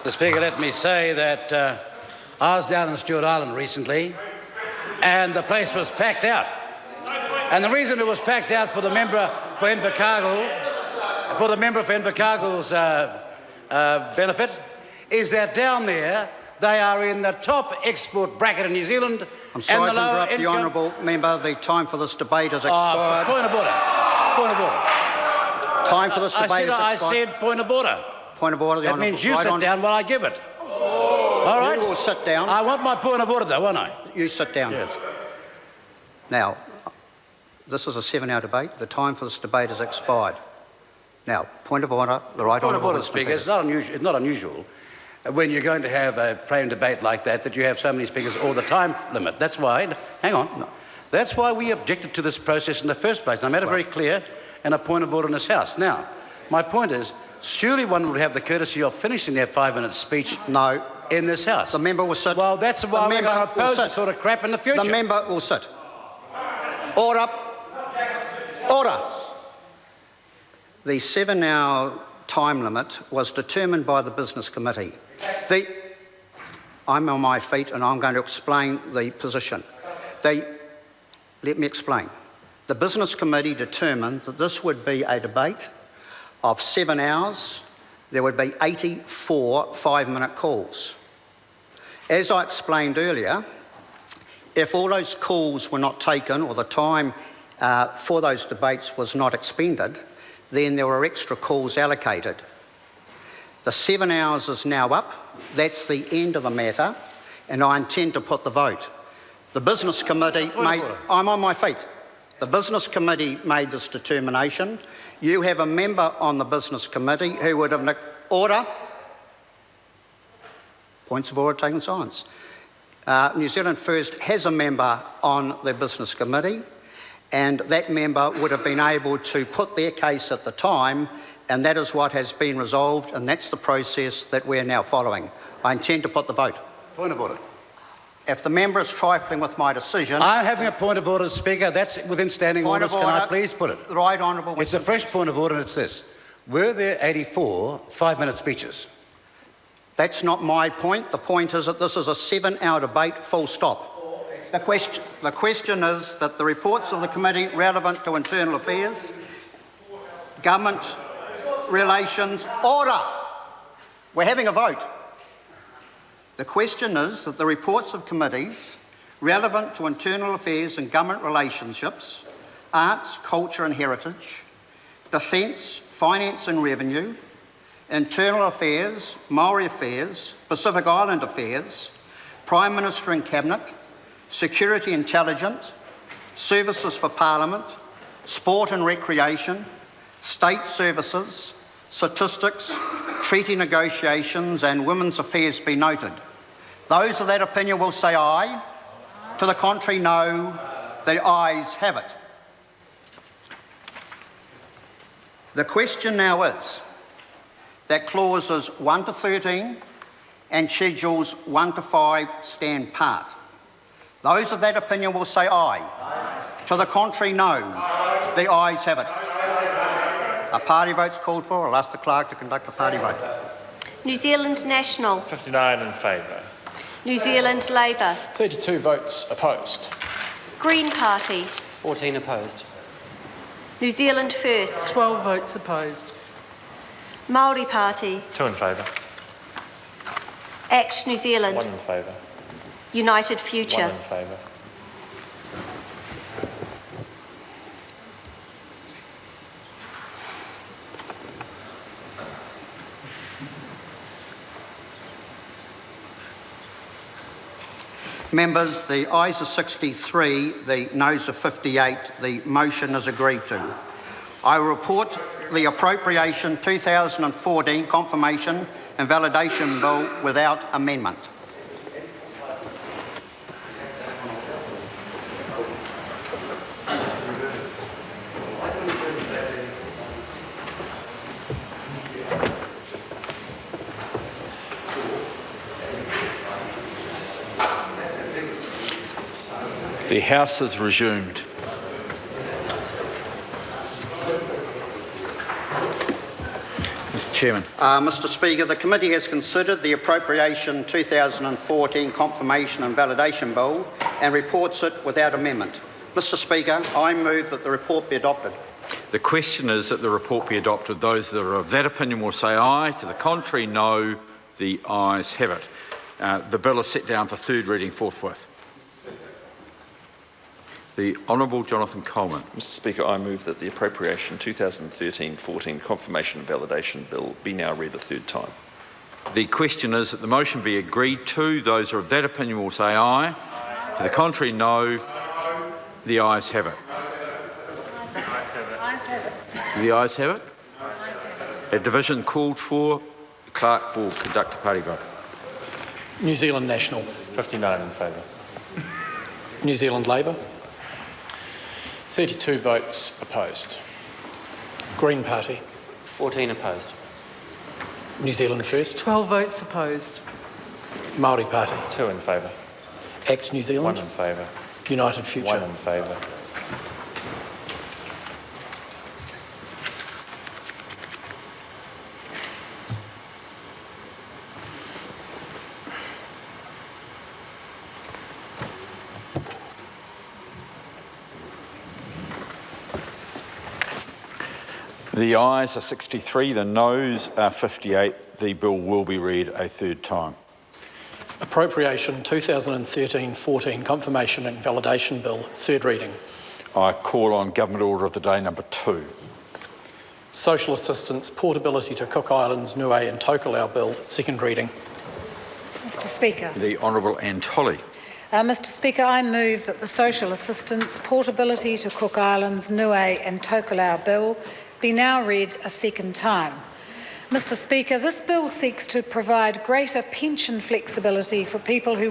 Mr. Speaker, let me say that I was down in Stewart Island recently and the place was packed out. And the reason it was packed out for the member for Invercargill, benefit, is that down there they are in the top export bracket in New Zealand. I'm sorry to interrupt the honourable member. The time for this debate has expired. Point of order. Point of order. Time for this debate has expired. I said point of order. Point of order. That means you sit down while I give it. All right? You will sit down. I want my point of order, though, won't I? You sit down. Yes. Now, this is a 7-hour debate. The time for this debate has expired. Now, point of order. The right honourable Point of order, Speaker. It's not unusual when you're going to have a frame debate like that you have so many speakers or the time limit. That's why. Hang on. No. That's why we objected to this process in the first place. I made it very clear in a point of order in this House. Now, my point is, surely one would have the courtesy of finishing their 5-minute speech. No. In this House. The member will sit. Well, that's why we're going to oppose this sort of crap in the future. The member will sit. Order. Order. The 7-hour time limit was determined by the Business Committee. I'm on my feet and I'm going to explain the position. Let me explain. The Business Committee determined that this would be a debate of 7 hours. There would be 84 5-minute calls. As I explained earlier, if all those calls were not taken or the time for those debates was not expended, then there were extra calls allocated. The 7 hours is now up. That's the end of the matter, and I intend to put the vote. The Business Committee made... I'm on my feet. The Business Committee made this determination. You have a member on the Business Committee who would have... Order. Points of order taken silence. New Zealand First has a member on the Business Committee, and that member would have been able to put their case at the time, and that is what has been resolved, and that's the process that we're now following. I intend to put the vote. Point of order. If the member is trifling with my decision... I'm having a point of order, Speaker. That's within standing orders. Can I please put it? The right honourable... It's a fresh point of order, and it's this. Were there 84 5-minute speeches? That's not my point. The point is that this is a 7-hour debate, full stop. The question is that the reports of the committee relevant to internal affairs, government relations... Order! We're having a vote. The question is that the reports of committees relevant to internal affairs and government relationships, arts, culture and heritage, defence, finance and revenue, internal affairs, Maori affairs, Pacific Island affairs, Prime Minister and Cabinet, security intelligence, services for Parliament, sport and recreation, state services, statistics, treaty negotiations and women's affairs be noted. Those of that opinion will say aye. To the contrary, no. The ayes have it. The question now is that clauses 1 to 13 and schedules 1 to 5 stand part. Those of that opinion will say aye. To the contrary, no. The ayes have it. A party vote's called for. I'll ask the clerk to conduct a party vote. New Zealand National. 59 in favour. New Zealand Labour. 32 votes opposed. Green Party. 14 opposed. New Zealand First. 12 votes opposed. Māori Party. 2 in favour. ACT New Zealand. 1 in favour. United Future. 1 in favour. Members, the ayes are 63, the noes are 58. The motion is agreed to. I report the Appropriation 2014 Confirmation and Validation Bill without amendment. The House is resumed. Mr. Chairman. Mr Speaker, the committee has considered the Appropriation 2014 Confirmation and Validation Bill and reports it without amendment. Mr Speaker, I move that the report be adopted. The question is that the report be adopted. Those that are of that opinion will say aye. To the contrary, no. The ayes have it. The bill is set down for third reading forthwith. The Honourable Jonathan Coleman. Mr Speaker, I move that the Appropriation 2013-14 Confirmation and Validation Bill be now read a third time. The question is that the motion be agreed to. Those who are of that opinion will say aye. To the contrary, no. The ayes have it. The ayes have it. A division called for. The clerk will conduct a party vote. New Zealand National. 59 in favour. New Zealand Labour. 32 votes opposed. Green Party. 14 opposed. New Zealand First. 12 votes opposed. Māori Party. 2 in favour. ACT New 1 Zealand. in favour. United Future. 1 in favour. The ayes are 63, the noes are 58. The bill will be read a third time. Appropriation 2013-14 Confirmation and Validation Bill, third reading. I call on Government Order of the Day number 2. Social Assistance Portability to Cook Islands, Niue and Tokelau Bill, second reading. Mr Speaker. The Honourable Anne Tolley. Mr Speaker, I move that the Social Assistance Portability to Cook Islands, Niue and Tokelau Bill be now read a second time. Mr Speaker, this bill seeks to provide greater pension flexibility for people who